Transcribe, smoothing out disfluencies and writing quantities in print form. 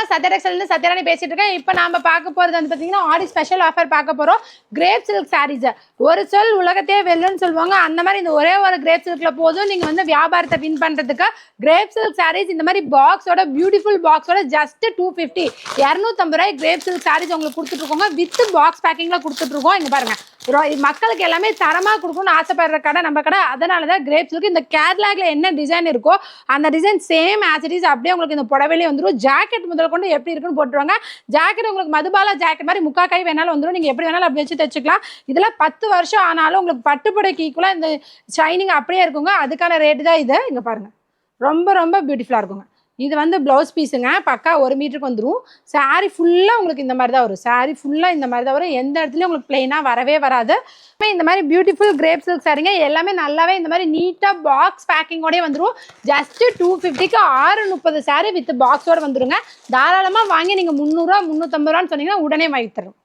வணக்கம் சத்யரக்ஷன்ல சத்யராணி பேசிட்டு இருக்கேன். இப்போ நாம பார்க்க போறது வந்து பாத்தீங்கன்னா ஆடி ஸ்பெஷல் ஆஃபர் பார்க்க போறோம். கிரேப் சில்க் சாரீஸ் ஒரு சொல் உலகத்தையே வெல்லுன்னு சொல்லுவாங்க. அந்த மாதிரி இந்த ஒரே ஒரு கிரேப் சில்க்ல போதும் நீங்க வந்து வியாபாரத்தை வின் பண்றதுக்கு. கிரேப் சில்க் சாரீஸ் இந்த மாதிரி பாக்ஸோட பியூட்டிஃபுல் பாக்ஸோட ஜஸ்ட் 250 250 ரூபாய் கிரேப் சில்க் சாரீஸ் உங்களுக்கு கொடுத்துட்டு இருக்கோங்க. வித் பாக்ஸ் பேக்கிங்ல கொடுத்துட்டு இருக்கோம். இங்க பாருங்க மக்களுக்கு எல்லாமே தரமா கொடுக்கணும்னு ஆசைப்படுற கடை நம்ம கடை. அதனாலதான் கிரேப் சில்க் இந்த கேட்லாக்ல என்ன டிசைன் இருக்கோ அந்த design same as it is அப்படியே உங்களுக்கு இந்த புடவையிலே வந்துடும். ஜாக்கெட் முதல் கொண்டு எப்படி இருக்குன்னு போட்டுருவாங்க. ஜாக்கெட் உங்களுக்கு மதுபாலா ஜாக்கெட் மாதிரி முக்கா கை வேணாலும் வந்துடும். நீங்க எப்படி வேணாலும் அப்படி வச்சு தைச்சுக்கலாம். இதுல 10 வருஷம் ஆனாலும் உங்களுக்கு பட்டுப்புடைக்கு ஈக்குவலா இந்த ஷைனிங் அப்படியே இருக்குங்க. அதுக்கான ரேட்டு தான் இது. இங்க பாருங்க ரொம்ப ரொம்ப பியூட்டிஃபுல்லா இருக்குங்க. இது வந்து ப்ளவுஸ் பீஸுங்க. பக்கா 1 மீட்டருக்கு வந்துடும். சாரீ ஃபுல்லாக உங்களுக்கு இந்த மாதிரி தான் வரும். சாரீ ஃபுல்லாக இந்த மாதிரி தான் வரும். எந்த இடத்துலையும் உங்களுக்கு பிளெயினாக வரவே வராது. இந்த மாதிரி பியூட்டிஃபுல் கிரேப் சில்க் சாரீங்க எல்லாமே நல்லாவே இந்த மாதிரி நீட்டாக பாக்ஸ் பேக்கிங்கோடய வந்துடும். ஜஸ்ட் 250க்கு 630 சாரீ வித் பாக்ஸோடு வந்துடுங்க. தாராளமாக வாங்கி நீங்கள் 300 350 ரூபான்னு சொன்னீங்கன்னா உடனே வாங்கி தரும்.